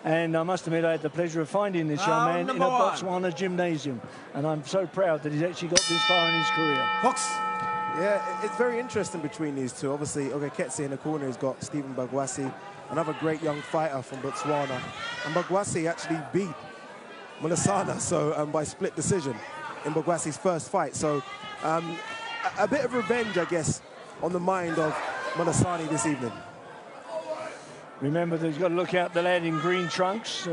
And I must admit, I had the pleasure of finding this young man in a Botswana gymnasium. And I'm so proud that he's actually got this far in his career. Box. Yeah, it's very interesting between these two. Obviously, Ogaketse in the corner has got Stephen Bagwasi, another great young fighter from Botswana. And Bagwasi actually beat Moloisane, so by split decision in Bagwasi's first fight. So a bit of revenge, I guess, on the mind of Moloisane this evening. Remember that he's got to look out. The lad in green trunks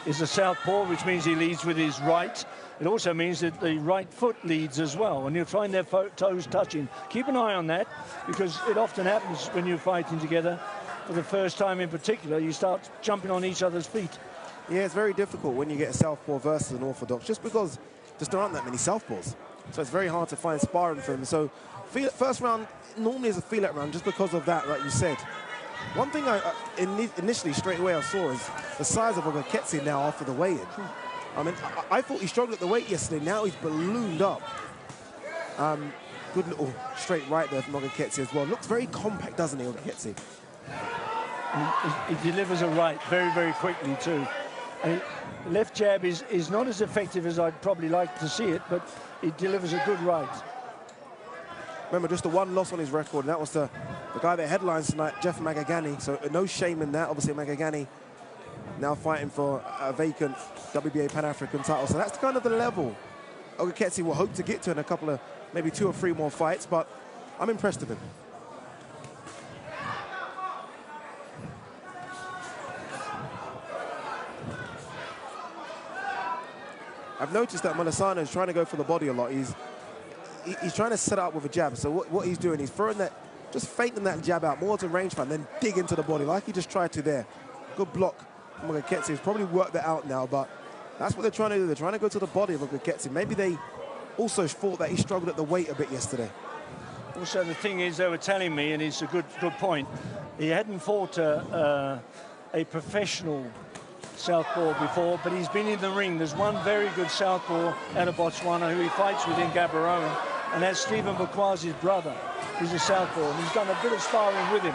is a southpaw, which means he leads with his right. It also means that the right foot leads as well, and you'll find their toes touching. Keep an eye on that, because it often happens when you're fighting together. For the first time in particular, you start jumping on each other's feet. Yeah, it's very difficult when you get a southpaw versus an orthodox, just because there aren't that many southpaws. So it's very hard to find sparring for them. So first round normally is a feel-out round just because of that, like you said. One thing initially straight away I saw is the size of Ogaketse now after the weigh-in. I mean, I thought he struggled at the weight yesterday. Now he's ballooned up. Good little straight right there from Ogaketse as well. Looks very compact, doesn't he, Ogaketse? He delivers a right very, very quickly too. Left jab is not as effective as I'd probably like to see it, but he delivers a good right. Remember, just the one loss on his record, and that was the guy that headlines tonight, Jeff Magagani. So no shame in that. Obviously, Magagani now fighting for a vacant WBA Pan-African title. So that's kind of the level Ogaketse will hope to get to in a couple of, maybe 2 or 3 more fights, but I'm impressed with him. I've noticed that Moloisane is trying to go for the body a lot. He's trying to set up with a jab. So what he's doing, he's throwing that, just fainting that jab out more to range fight, then dig into the body like he just tried to there. Good block from Ogaketse. He's probably worked that out now, but that's what they're trying to do. They're trying to go to the body of Ogaketse. Maybe they also thought that he struggled at the weight a bit yesterday. Also, the thing is, they were telling me, and it's a good point, he hadn't fought a professional southpaw before, but he's been in the ring. There's one very good southpaw out of Botswana who he fights with in Gaborone, and that's Stephen Bakwasi's brother, who's a southpaw, and he's done a bit of sparring with him.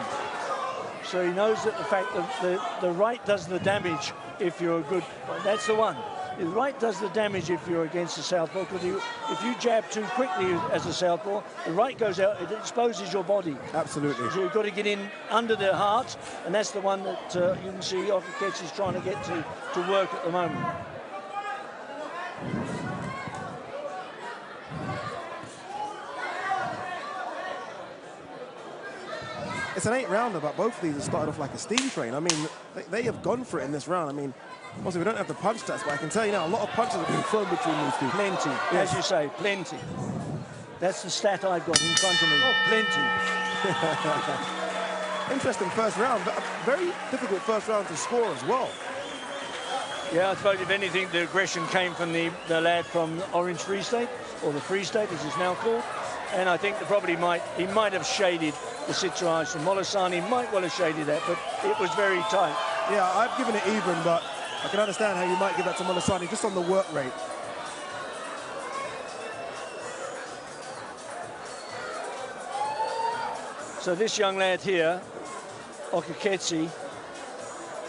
So he knows that the fact that the right does the damage if you're a good... That's the one. The right does the damage if you're against the southpaw, because if you jab too quickly as a southpaw, the right goes out, it exposes your body. Absolutely. So you've got to get in under the heart, and that's the one that you can see Ogaketse is trying to get to work at the moment. It's an 8-rounder, but both of these have started off like a steam train. I mean, they have gone for it in this round. I mean, obviously we don't have the punch stats, but I can tell you now, a lot of punches have been thrown between these two. Plenty, yes. As you say, plenty. That's the stat I've got in front of me. Oh, plenty. Interesting first round, but a very difficult first round to score as well. Yeah, I suppose if anything, the aggression came from the lad from Orange Free State, or the Free State as it's now called. And I think he might have shaded the situation. Moloisane might well have shaded that, but it was very tight. Yeah, I've given it even, but I can understand how you might give that to Moloisane just on the work rate. So this young lad here, Ogaketse,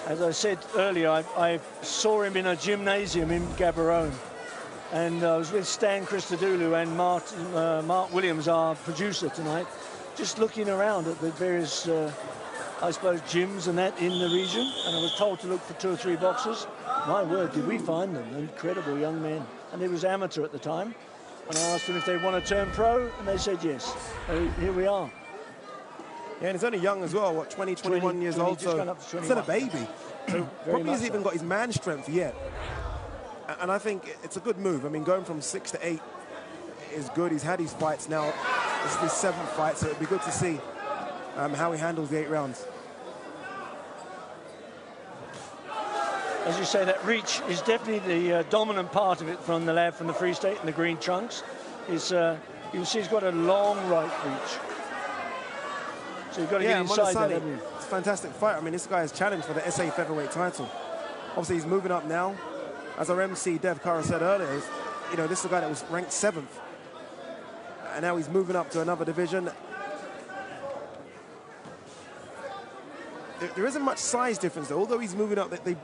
as I said earlier, I saw him in a gymnasium in Gaborone. And I was with Stan Christodoulou and Mark Williams, our producer tonight, just looking around at the various, I suppose, gyms and that in the region. And I was told to look for 2 or 3 boxers. My word, did we find them. Incredible young men. And he was amateur at the time. And I asked them if they want to turn pro, and they said yes. So here we are. Yeah, and he's only young as well, what, 21 years old, so still a baby. So probably hasn't even got his man strength yet. And I think it's a good move. I mean, going from 6 to 8 is good. He's had his fights now. This is his 7th fight, so it'd be good to see how he handles the 8 rounds. As you say, that reach is definitely the dominant part of it from the lad from the Free State in the green trunks. You can see he's got a long right reach. So you've got to get inside that, haven't you? It's a fantastic fight. I mean, this guy is challenged for the SA featherweight title. Obviously, he's moving up now. As our MC, Dev Kara, said earlier, you know, this is a guy that was ranked 7th. And now he's moving up to another division. There isn't much size difference, though. Although he's moving up, they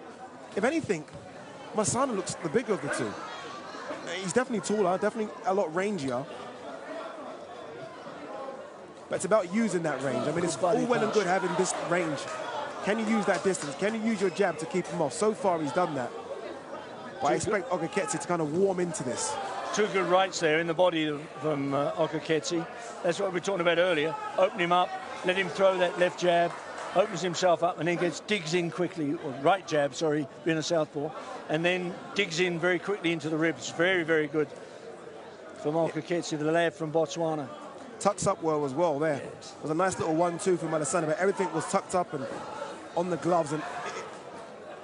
if anything, Moloisane looks the bigger of the two. He's definitely taller, definitely a lot rangier. But it's about using that range. I mean, it's all well and good having this range. Can you use that distance? Can you use your jab to keep him off? So far, he's done that. But I expect Ogaketse to kind of warm into this. Two good rights there in the body from Ogaketse. That's what we were talking about earlier. Open him up, let him throw that left jab, opens himself up, and then digs in quickly, or right jab, sorry, being a southpaw, and then digs in very quickly into the ribs. Very, very good from Ogaketse, the lad from Botswana. Tucks up well as well there. It was a nice little 1-2 from Moloisane, but everything was tucked up and on the gloves. And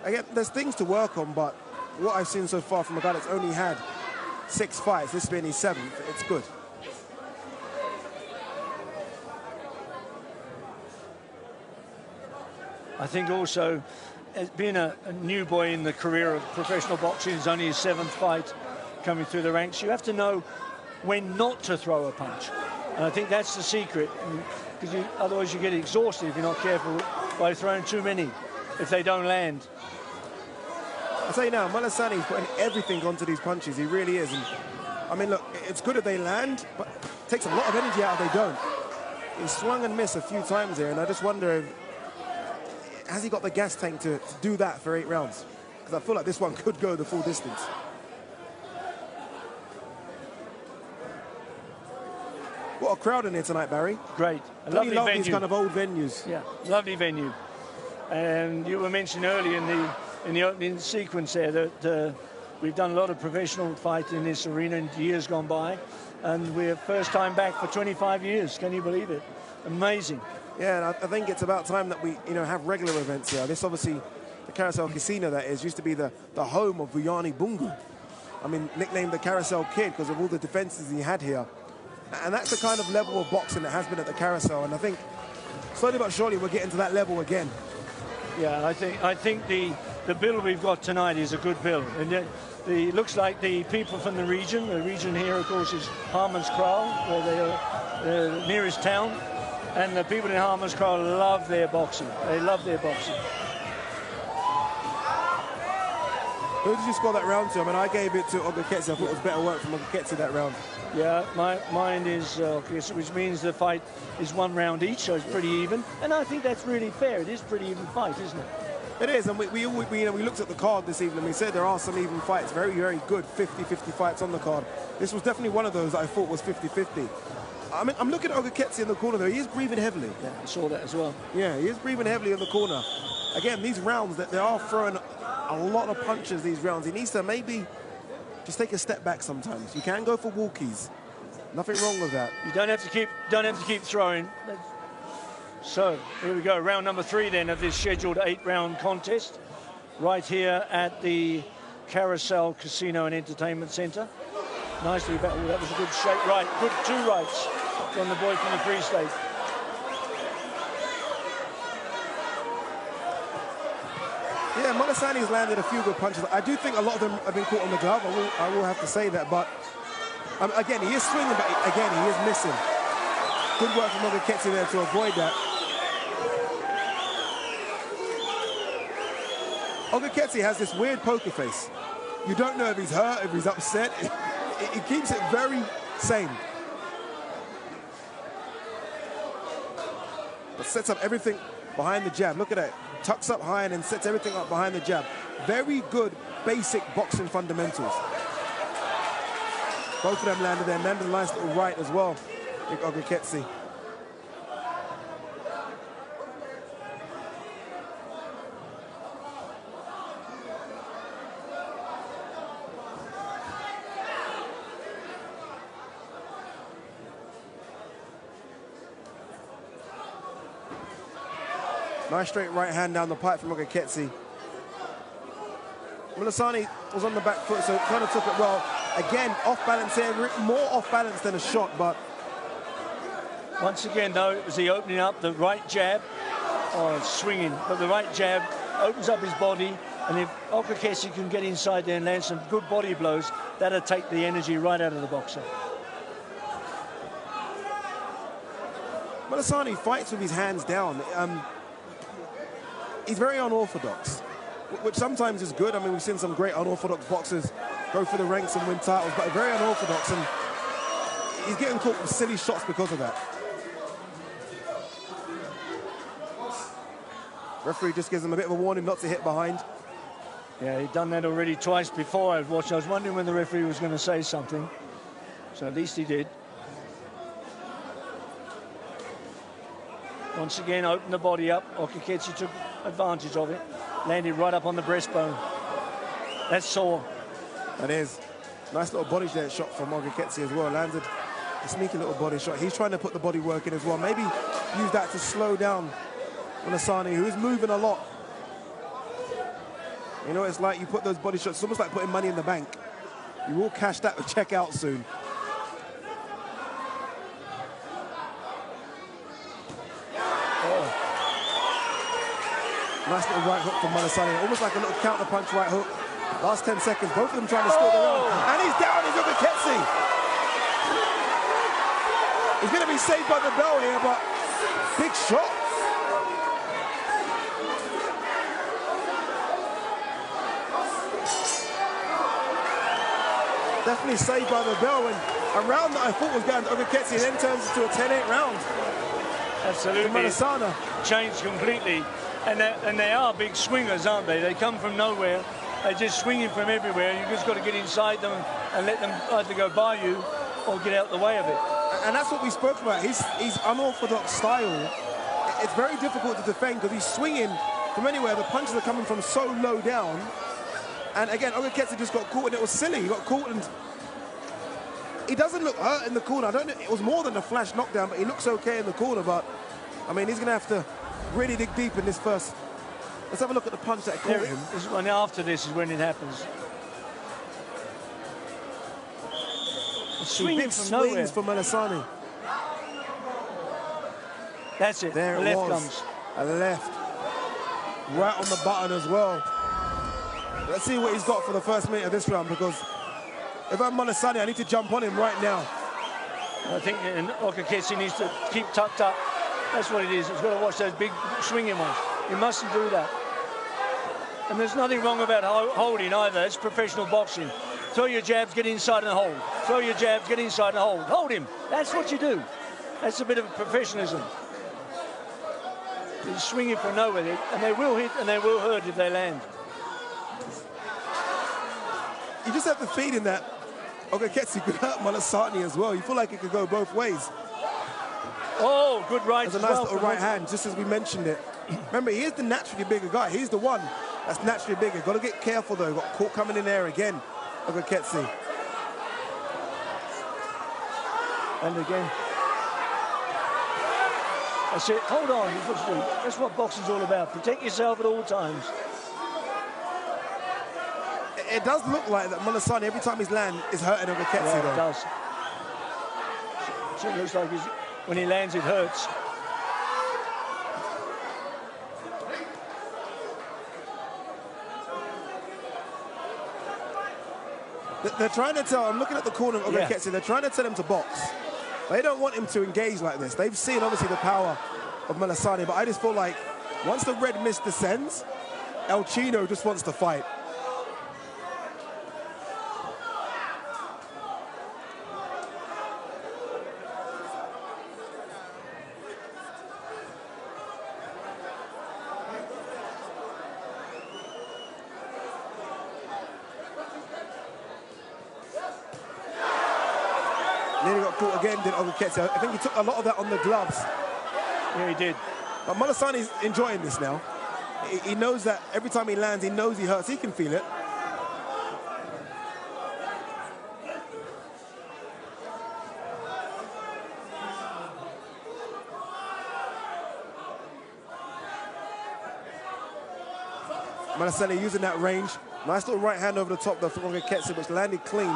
again, there's things to work on, but what I've seen so far from a guy that's only had 6 fights, this being his 7th, it's good. I think also, as being a new boy in the career of professional boxing, it's only his 7th fight coming through the ranks, you have to know when not to throw a punch. And I think that's the secret, because otherwise you get exhausted if you're not careful by throwing too many, if they don't land. I'll tell you now, Moloisane is putting everything onto these punches. He really is. And I mean, look, it's good if they land, but it takes a lot of energy out if they don't. He swung and missed a few times here, and I just wonder if, has he got the gas tank to do that for 8 rounds? Because I feel like this one could go the full distance. What a crowd in here tonight, Barry. Great. A Don't you lovely love venue. these kind of old venues? Yeah, lovely venue. And you were mentioning earlier in the opening sequence there that we've done a lot of professional fighting in this arena in years gone by, and we're first time back for 25 years. Can you believe it? Amazing. Yeah, and I think it's about time that we, have regular events here. This obviously, the Carousel Casino that is, used to be the home of Vuyani Bungu. I mean, nicknamed the Carousel Kid because of all the defenses he had here. And that's the kind of level of boxing that has been at the Carousel. And I think slowly but surely we're getting to that level again. Yeah, I think the bill we've got tonight is a good bill. And it looks like the people from the region here, of course, is Hammanskraal, where they are the nearest town. And the people in Hammanskraal love their boxing. They love their boxing. Who did you score that round to? I mean, I gave it to Ogaketse. I thought it was better work from Ogaketse that round. Yeah, mine is Ogaketse, which means the fight is 1 round each, so it's pretty even. And I think that's really fair. It is a pretty even fight, isn't it? It is, and we looked at the card this evening. We said there are some even fights, very, very good 50-50 fights on the card. This was definitely one of those that I thought was 50-50. I mean, I'm looking at Ogaketse in the corner there. He is breathing heavily. Yeah, I saw that as well. Yeah, he is breathing heavily in the corner. Again, these rounds, that they are throwing a lot of punches these rounds. He needs to maybe just take a step back sometimes. You can go for walkies. Nothing wrong with that. You don't have to keep throwing. So here we go, round number 3 then of this scheduled 8-round contest, right here at the Carousel Casino and Entertainment Centre. Nicely back. That was a good shake right. Good 2 rights from the boy from the Free State. Yeah, Moloisane's landed a few good punches. I do think a lot of them have been caught on the glove. I will have to say that. But again, he is swinging, but again, he is missing. Good work from Ogaketse there to avoid that. Ogaketse has this weird poker face. You don't know if he's hurt, if he's upset. He keeps it very sane. But sets up everything behind the jab. Look at that. Tucks up high and then sets everything up behind the jab. Very good basic boxing fundamentals. Both of them landed there. Landed a nice little right as well. Big Ogaketse. Nice straight right hand down the pipe from Ogaketse. Moloisane was on the back foot, so kind of took it well. Again, off balance here, more off balance than a shot, but... Once again, though, it was the opening up, the right jab, swinging, but the right jab opens up his body, and if Ogaketse can get inside there and land some good body blows, that'll take the energy right out of the boxer. Moloisane fights with his hands down. He's very unorthodox. which sometimes is good. I mean, we've seen some great unorthodox boxers go through the ranks and win titles, but very unorthodox, and he's getting caught with silly shots because of that. Referee just gives him a bit of a warning not to hit behind. Yeah, he'd done that already twice before I was watching. I was wondering when the referee was going to say something. So at least he did. Once again, opened the body up. Ogaketse took advantage of it. Landed right up on the breastbone. That's sore. That is. Nice little body shot from Ogaketse as well. Landed a sneaky little body shot. He's trying to put the body work in as well. Maybe use that to slow down Moloisane, who is moving a lot. You know, it's like you put those body shots, it's almost like putting money in the bank. You will cash that check out soon. Nice little right hook from Moloisane, almost like a little counter punch right hook. Last 10 seconds, both of them trying to steal the round. And he's down, he's Ogaketse. He's going to be saved by the bell here, but big shot. Definitely saved by the bell, and a round that I thought was going to Ogaketse then turns into a 10-8 round. Absolutely. Moloisane Changed completely. And they are big swingers, aren't they? They come from nowhere. They're just swinging from everywhere. You've just got to get inside them and let them either go by you or get out the way of it. And that's what we spoke about. His unorthodox style, it's very difficult to defend because he's swinging from anywhere. The punches are coming from so low down. And again, Ogaketse just got caught, and it was silly. He got caught, and he doesn't look hurt in the corner. I don't know, it was more than a flash knockdown, but he looks okay in the corner. But I mean, he's going to have to really dig deep in this first. Let's have a look at the punch that caught him. And after this is when it happens. Swinging big from swings nowhere. from Moloisane. That's it. There the it left was. comes. A left. Right on the button as well. Let's see what he's got for the first minute of this round, because if I'm Moloisane, I need to jump on him right now. I think Ogaketse needs to keep tucked up. That's what it is. He's got to watch those big swinging ones. He mustn't do that. And there's nothing wrong about holding either. It's professional boxing. Throw your jabs, get inside and hold. Throw your jabs, get inside and hold. Hold him. That's what you do. That's a bit of professionalism. He's swinging from nowhere, and they will hit and they will hurt if they land. You just have to feed in that Ogaketse could hurt Moloisane as well. You feel like it could go both ways. Oh, good right. There's a nice little right hand, just as we mentioned it. Remember, he is the naturally bigger guy. He's the one that's naturally bigger. Got to get careful, though. Got caught coming in there again, Ogaketse. And again. That's it. Hold on. That's what boxing's all about. Protect yourself at all times. It does look like that Moloisane, every time he's land, is hurting Ogaketse, Yeah, though. it does. So it looks like when he lands, it hurts. They're trying to tell, I'm looking at the corner of Ogaketse, they're trying to tell him to box. They don't want him to engage like this. They've seen, obviously, the power of Moloisane, but I just feel like once the red mist descends, El Chino just wants to fight. Nearly got caught again, did Ogaketse. I think he took a lot of that on the gloves. Yeah, he did. But Moloisane's enjoying this now. He knows that every time he lands, he knows he hurts. He can feel it. Moloisane using that range. Nice little right hand over the top, though, from Ogaketse, which landed clean.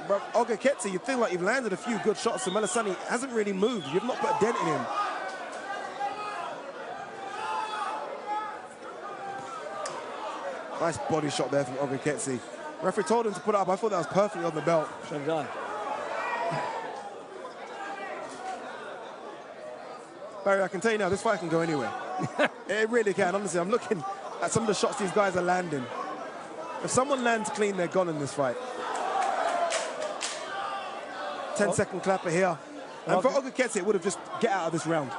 But Ogaketse, you feel like you've landed a few good shots, and Moloisane hasn't really moved. You've not put a dent in him. Nice body shot there from Ogaketse. Referee told him to put it up. I thought that was perfectly on the belt. So did I. Barry, I can tell you now, this fight can go anywhere. It really can, honestly. I'm looking at some of the shots these guys are landing. If someone lands clean, they're gone in this fight. 10-second clapper here. And for Ogaketse, it would have just get out of this round.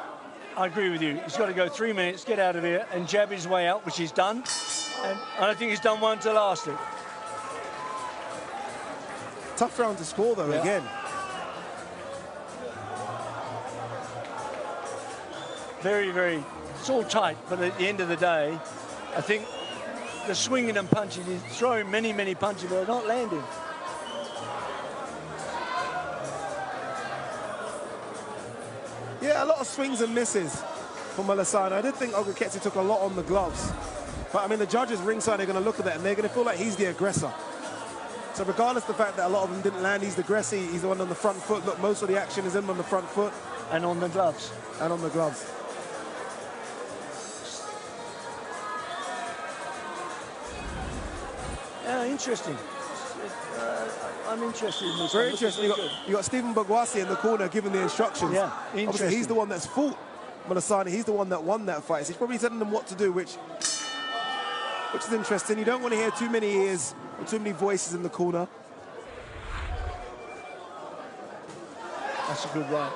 I agree with you. He's got to go 3 minutes, get out of here, and jab his way out, which he's done. And I don't think he's done one to last it. Tough round to score, though, again. Very, very, it's all tight, but at the end of the day, I think the swinging and punching, he's throwing many, many punches, but they're not landing. Yeah, a lot of swings and misses for Moloisane. I did think Ogaketse took a lot on the gloves. But, I mean, the judges ringside are going to look at that, and they're going to feel like he's the aggressor. So regardless of the fact that a lot of them didn't land, he's the aggressor, he's the one on the front foot. Look, most of the action is him on the front foot. And on the gloves. And on the gloves. Yeah, interesting. I'm interested in this. Very interesting. You got Stephen Bogwasi in the corner giving the instructions. Yeah, obviously he's the one that's fought Moloisane. He's the one that won that fight. So he's probably telling them what to do, which is interesting. You don't want to hear too many ears or too many voices in the corner. That's a good right.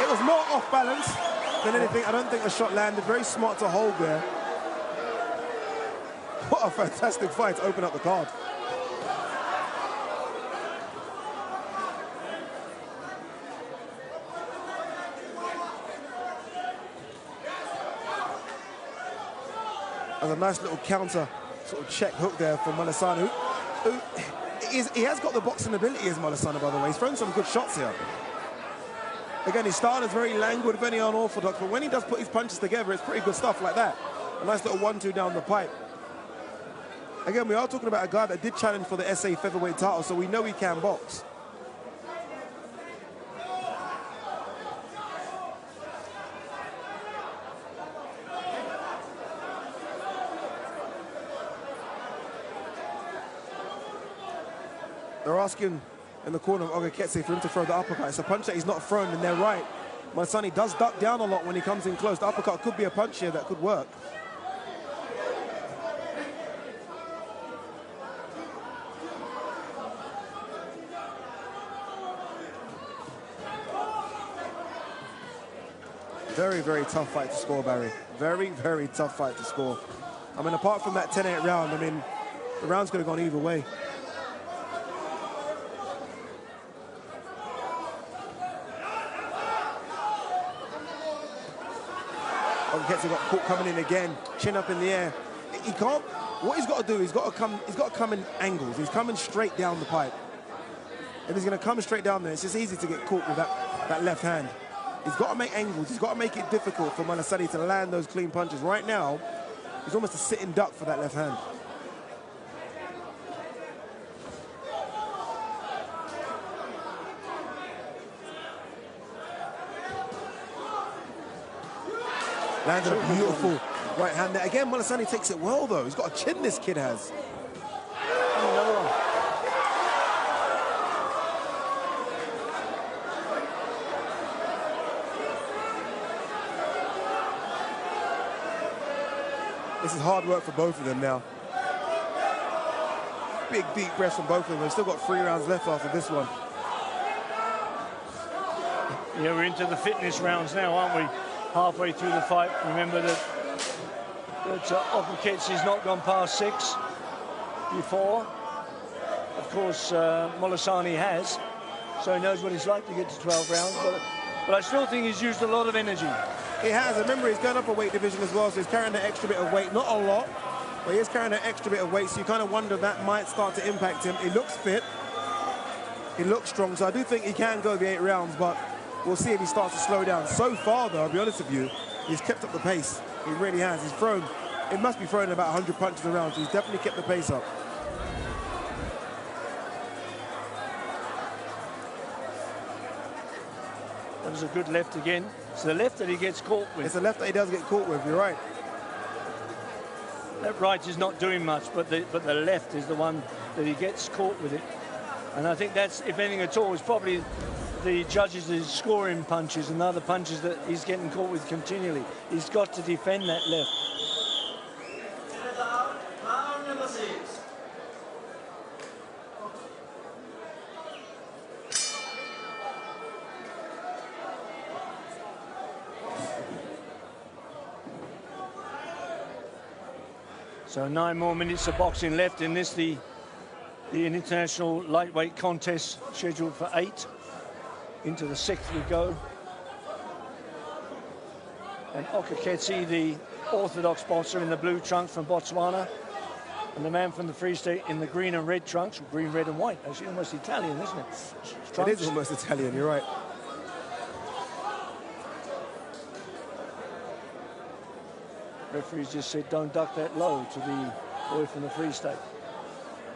It was more off balance than anything. I don't think the shot landed. Very smart to hold there. What a fantastic fight to open up the card. There's a nice little counter sort of check hook there for Moloisane. He has got the boxing ability as Moloisane, by the way. He's thrown some good shots here. Again, his style is very languid, very unorthodox, but when he does put his punches together, it's pretty good stuff like that. A nice little 1-2 down the pipe. Again, we are talking about a guy that did challenge for the SA featherweight title, so we know he can box. They're asking in the corner of Ogaketse for him to throw the uppercut. It's a punch that he's not thrown, and they're right. Moloisane does duck down a lot when he comes in close. The uppercut could be a punch here that could work. Very, very tough fight to score, Barry. Very, very tough fight to score. I mean, apart from that 10-8 round, I mean, the round's could have gone either way. Ogaketse got caught coming in again, chin up in the air. He can't. What he's got to do, he's got to come in angles. He's coming straight down the pipe. If he's going to come straight down there, it's just easy to get caught with that left hand. He's got to make angles. He's got to make it difficult for Moloisane to land those clean punches. Right now, he's almost a sitting duck for that left hand. Landed a beautiful right hand there. Again, Moloisane takes it well, though. He's got a chin, this kid has. This is hard work for both of them now. Big, deep breaths from both of them. They've still got 3 rounds left after this one. Yeah, we're into the fitness rounds now, aren't we? Halfway through the fight. Remember that Ogaketse's not gone past 6 before. Of course, Moloisane has, so he knows what it's like to get to 12 rounds. But I still think he's used a lot of energy. He has. Remember, he's going up a weight division as well, so he's carrying an extra bit of weight. Not a lot, but he is carrying an extra bit of weight, so you kind of wonder that might start to impact him. He looks fit. He looks strong, so I do think he can go the 8 rounds, but we'll see if he starts to slow down. So far, though, I'll be honest with you, he's kept up the pace. He really has. He's thrown, it must be throwing about 100 punches around, so he's definitely kept the pace up. That was a good left again. It's the left that he gets caught with. It's the left that he does get caught with, you're right. That right is not doing much, but the left is the one that he gets caught with it. And I think that's, if anything at all, is probably the judges' scoring punches and other punches that he's getting caught with continually. He's got to defend that left. So 9 more minutes of boxing left in this, the international lightweight contest scheduled for 8. Into the 6th we go. And Ogaketse, the orthodox boxer in the blue trunks from Botswana, and the man from the Free State in the green and red trunks, green, red and white. Actually almost Italian, isn't it? Trunks. It is almost Italian, you're right. Referees just said don't duck that low to the boy from the Free State.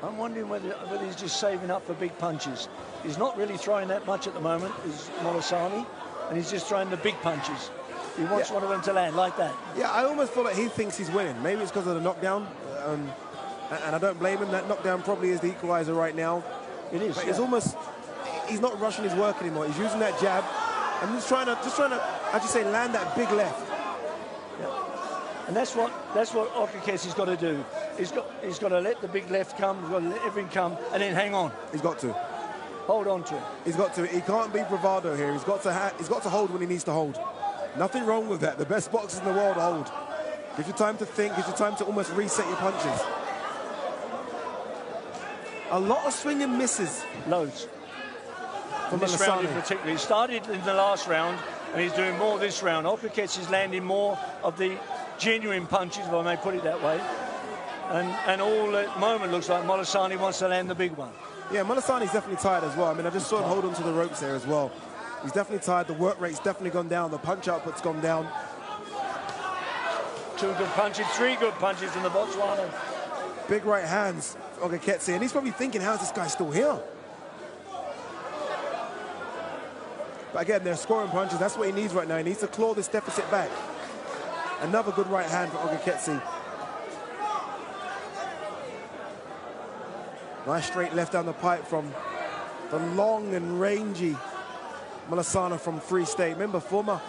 I'm wondering whether he's just saving up for big punches. He's not really throwing that much at the moment, is Moloisane, and he's just throwing the big punches. He wants one of them to land like that. Yeah, I almost feel like he thinks he's winning. Maybe it's because of the knockdown, and I don't blame him. That knockdown probably is the equalizer right now. It is. But it's almost, he's not rushing his work anymore. He's using that jab and just trying to, as you say, land that big left. And that's what Ogaketse's got to do. He's got to let the big left come, he's got to let everything come, and then hang on. He's got to. Hold on to it. He's got to. He can't be bravado here. He's got to hold when he needs to hold. Nothing wrong with that. The best boxers in the world hold. Gives you time to think, gives you time to almost reset your punches. A lot of swinging misses. Loads. From this Moloisane. round in particular. He started in the last round, and he's doing more this round. Ogaketse's landing more of the genuine punches, if I may put it that way. And all at the moment looks like Moloisane wants to land the big one. Yeah, Molaisane's definitely tired as well. I mean, I just saw him hold on to the ropes there as well. He's definitely tired. The work rate's definitely gone down. The punch output's gone down. 2 good punches, 3 good punches from the Botswana. Big right hands, Ogaketse, and he's probably thinking, how's this guy still here? But again, they're scoring punches. That's what he needs right now. He needs to claw this deficit back. Another good right hand for Ogaketse. Nice straight left down the pipe from the long and rangy Moloisane from Free State. Remember, former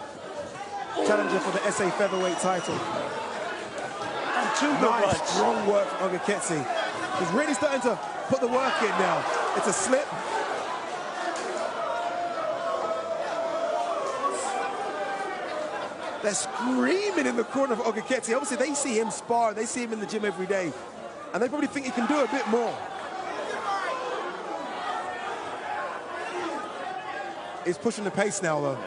challenger for the SA featherweight title. And 2 good nice, rights. strong work from Ogaketse. He's really starting to put the work in now. It's a slip. They're screaming in the corner of Ogaketse. Obviously, they see him spar. They see him in the gym every day. And they probably think he can do a bit more. He's pushing the pace now, though.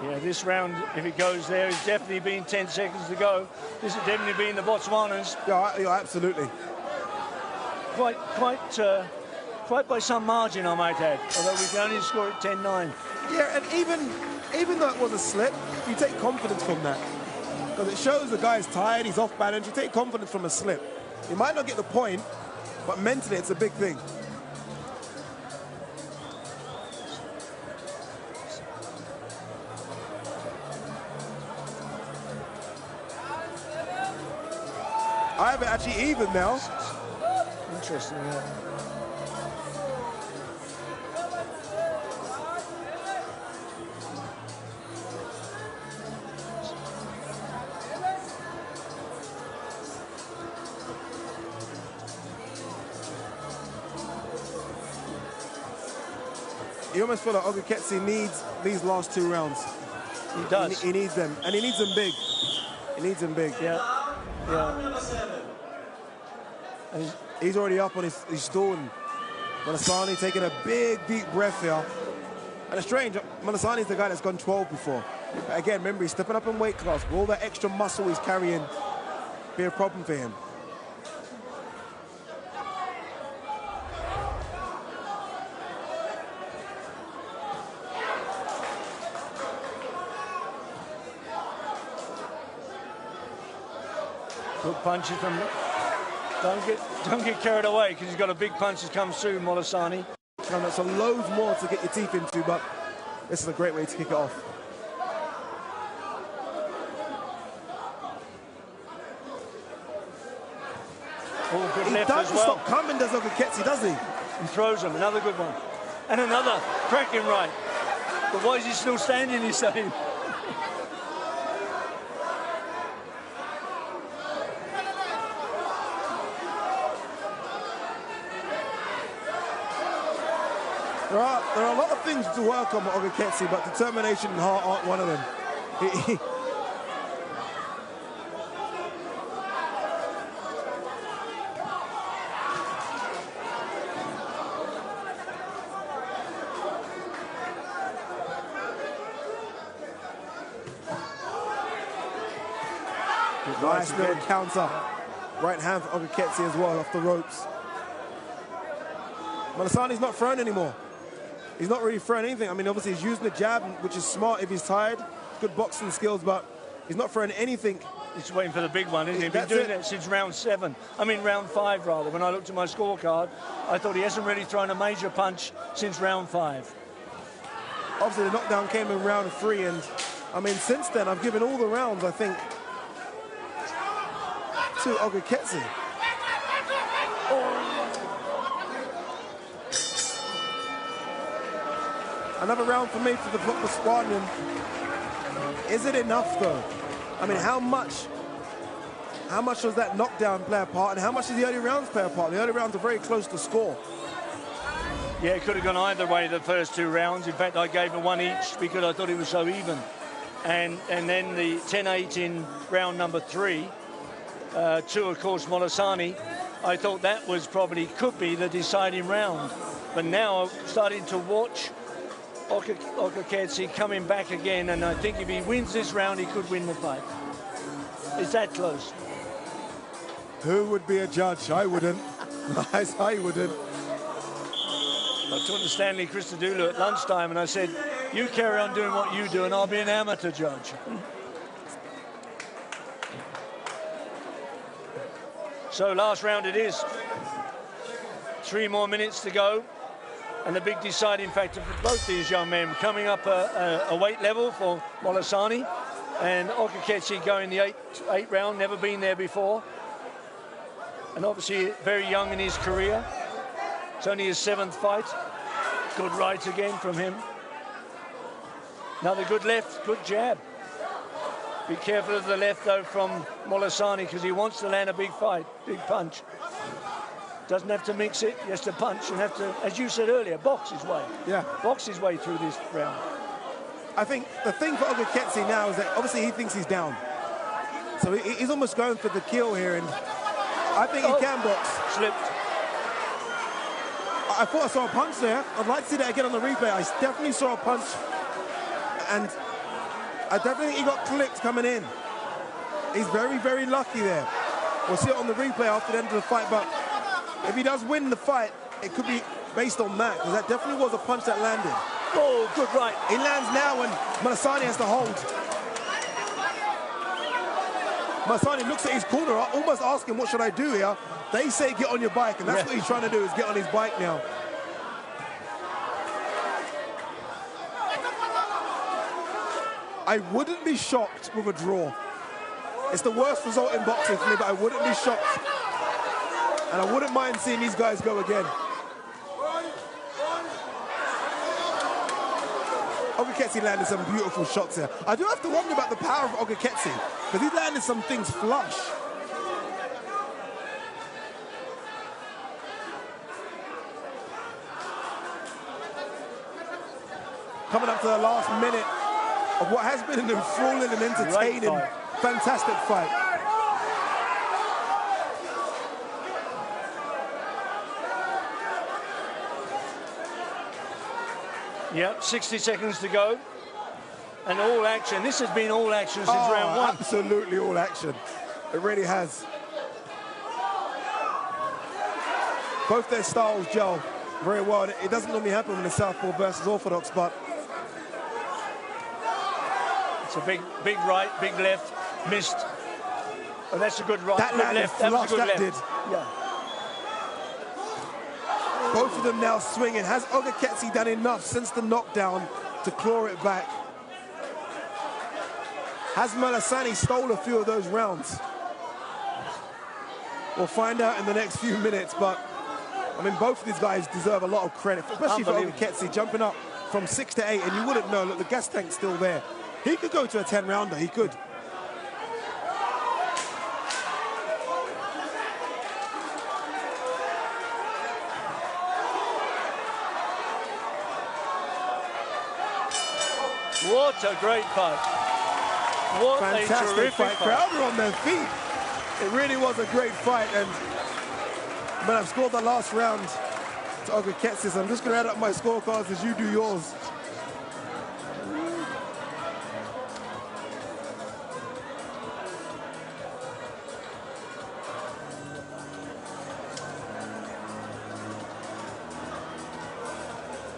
Yeah, this round, if it goes there, it's definitely been 10 seconds to go. This has definitely been the Botswanans. Yeah, absolutely. Quite by some margin, I might add, although we can only score it 10-9. Yeah, and even though it was a slip, you take confidence from that. Because it shows the guy's tired, he's off balance. You take confidence from a slip. You might not get the point, but mentally it's a big thing. I have it actually even now. Interesting, yeah. You almost feel like Ogaketse needs these last 2 rounds. He does. He needs them, and he needs them big. He needs them big. Yeah. And he's already up on his stool, and Moloisane taking a big, deep breath here. And it's strange, Moloisane is the guy that's gone 12 before. But again, remember, he's stepping up in weight class. With all that extra muscle he's carrying, be a problem for him. good punches from... Don't get carried away, because he's got a big punch that comes through, Moloisane. So loads more to get your teeth into, but this is a great way to kick it off. Oh, good He left as doesn't well. stop coming, does Ogaketse, does he? And throws him. Another good one. And another cracking right. But why is he still standing, he's saying? There are a lot of things to work on with Ogaketse, but determination and heart aren't one of them. Nice little counter. Right hand for Ogaketse as well, off the ropes. Moloisane's not throwing anymore. He's not really throwing anything. I mean, obviously he's using the jab, which is smart if he's tired. Good boxing skills, but he's not throwing anything. He's waiting for the big one, isn't he? He's been doing it since round 5, rather. When I looked at my scorecard, I thought he hasn't really thrown a major punch since round 5. Obviously, the knockdown came in round 3, and I mean, since then, I've given all the rounds, I think, to Ogaketse. Another round for me for the proper sparring. Is it enough, though? I mean, how much does that knockdown play a part, and how much does the early rounds play a part? The early rounds are very close to score. Yeah, it could have gone either way the first 2 rounds. In fact, I gave him 1 each because I thought it was so even. And then the 10-8 in round number 3, to, of course, Moloisane, I thought that was probably could be the deciding round. But now I'm starting to watch Ogaketse coming back again, and I think if he wins this round, he could win the fight. It's that close. Who would be a judge? I wouldn't. I wouldn't. I talked to Stanley Christodoulou at lunchtime, and I said, you carry on doing what you do, and I'll be an amateur judge. So last round it is. 3 more minutes to go. And the big deciding factor for both these young men, coming up a weight level for Moloisane, and Ogaketse going the 8th round, never been there before. And obviously very young in his career. It's only his 7th fight. Good right again from him. Another good left, good jab. Be careful of the left, though, from Moloisane, because he wants to land a big punch. Doesn't have to mix it, he has to punch and have to, as you said earlier, box his way. Yeah. Box his way through this round. I think the thing for Ogaketse now is that obviously he thinks he's down. So he's almost going for the kill here, and I think he can box. Slipped. I thought I saw a punch there. I'd like to see that again on the replay. I definitely saw a punch, and I definitely think he got clipped coming in. He's very, very lucky there. We'll see it on the replay after the end of the fight, but if he does win the fight, it could be based on that, because that definitely was a punch that landed. Oh, good right. He lands now, and Moloisane has to hold. Moloisane looks at his corner, almost asking, what should I do here? They say get on your bike, and that's what he's trying to do, is get on his bike now. I wouldn't be shocked with a draw. It's the worst result in boxing for me, but I wouldn't be shocked. And I wouldn't mind seeing these guys go again. Ogaketse landed some beautiful shots here. I do have to wonder about the power of Ogaketse, because he's landed some things flush. Coming up to the last minute of what has been an enthralling and entertaining, fantastic fight. Yep, 60 seconds to go. And all action. This has been all action since round 1. Absolutely all action. It really has. Both their styles gel very well. It doesn't normally happen when it's Southpaw versus Orthodox, but it's a big right, big left, missed. Oh, that's a good right, that good left. That was a good left. Yeah. Both of them now swinging. Has Ogaketse done enough since the knockdown to claw it back? Has Moloisane stole a few of those rounds? We'll find out in the next few minutes, but I mean, both of these guys deserve a lot of credit, especially for Ogaketse jumping up from 6 to 8, and you wouldn't know, look, the gas tank's still there. He could go to a 10-rounder, he could. What a great fight. What Fantastic a terrific fight. Crowd are on their feet. It really was a great fight, and but I've scored the last round to Ogaketse, so I'm just going to add up my scorecards as you do yours.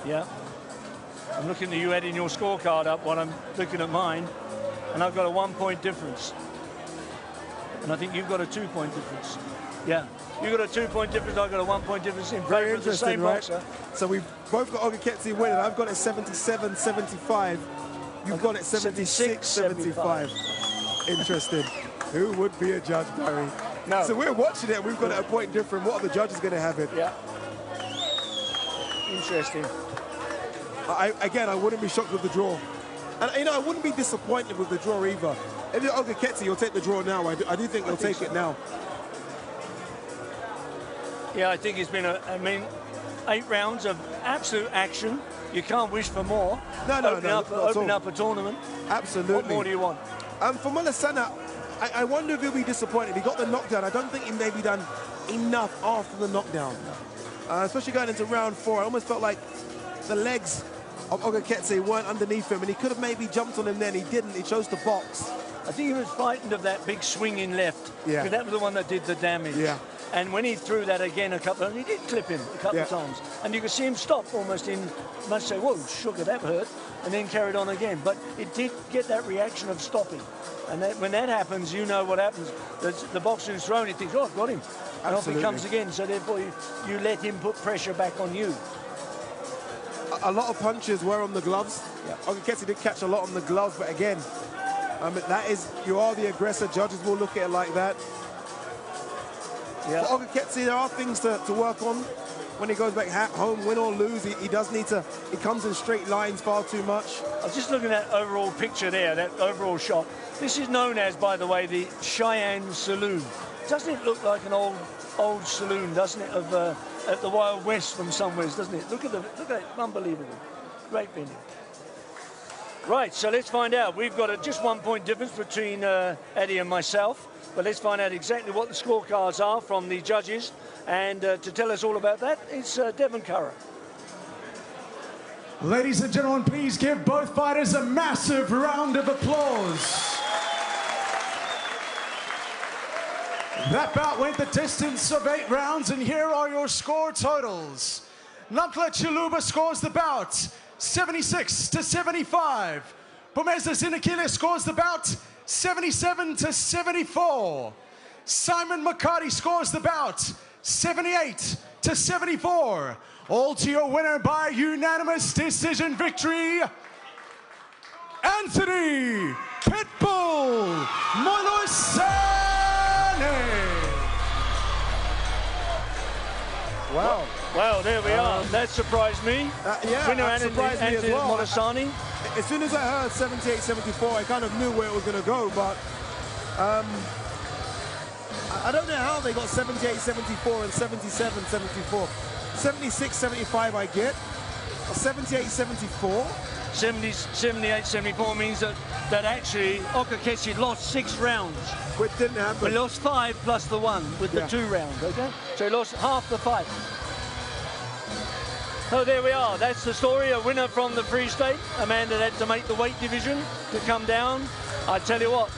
Yeah. I'm looking at you adding your scorecard up while I'm looking at mine, and I've got a 1-point difference. And I think you've got a 2-point difference. Yeah, you've got a 2-point difference, I've got a 1-point difference in favour of the same boxer. So we've both got Ogaketse winning. I've got it 77-75. You've got it 76-75. Interesting. Who would be a judge, Barry? No. So we're watching it, we've got it a point different. What are the judges going to have it? Yeah. Interesting. Again, I wouldn't be shocked with the draw. And, you know, I wouldn't be disappointed with the draw either. If you're Ogaketse, you'll take the draw now. I do think you'll take it now. Yeah, I think it's been, 8 rounds of absolute action. You can't wish for more. Open up a tournament. Absolutely. What more do you want? For Moloisane, I wonder if he'll be disappointed. He got the knockdown. I don't think he maybe done enough after the knockdown. Especially going into round 4. I almost felt like the legs of Ogaketse weren't underneath him, and he could have maybe jumped on him then. He didn't. He chose to box. I think he was frightened of that big swing in left. Yeah. Because that was the one that did the damage. Yeah. And when he threw that again he did clip him a couple of times. And you could see him stop almost in, must say, whoa, sugar, that hurt. And then carried on again. But it did get that reaction of stopping. And when that happens, you know what happens. The boxer who's thrown, he thinks, oh, I've got him. And off he comes again. So therefore, you let him put pressure back on you. A lot of punches were on the gloves. Yeah. Ogaketse did catch a lot on the gloves, but again, that is, you are the aggressor. Judges will look at it like that. Yeah. For Ogaketse, there are things to work on when he goes back home, win or lose. He does need to, he comes in straight lines far too much. I was just looking at that overall picture there, that overall shot. This is known as, by the way, the Cheyenne Saloon. Doesn't it look like an old saloon, doesn't it, of at the Wild West from somewhere, doesn't it? Look at it, unbelievable. Great venue. Right, so let's find out. We've got just 1-point difference between Eddie and myself, but let's find out exactly what the scorecards are from the judges. And to tell us all about that, it's Devon Curran. Ladies and gentlemen, please give both fighters a massive round of applause. That bout went the distance of 8 rounds, and here are your score totals. Namkla Chiluba scores the bout 76-75. Pomeza Zinakile scores the bout 77-74. Simon McCarty scores the bout 78-74. All to your winner by unanimous decision victory, Anthony Pitbull Moloisane. Wow. Well, there we are. That surprised me. Yeah, winner that surprised me as well. Moloisane. As soon as I heard 78-74, I kind of knew where it was going to go, but I don't know how they got 78-74 and 77-74. 76-75 I get. 78-74. 78-74 means that actually Ogaketse lost 6 rounds. Which didn't happen. He lost 5 plus the 1 with the 2 rounds, okay? So he lost half the fight. So there we are. That's the story. A winner from the Free State. A man that had to make the weight division to come down. I tell you what,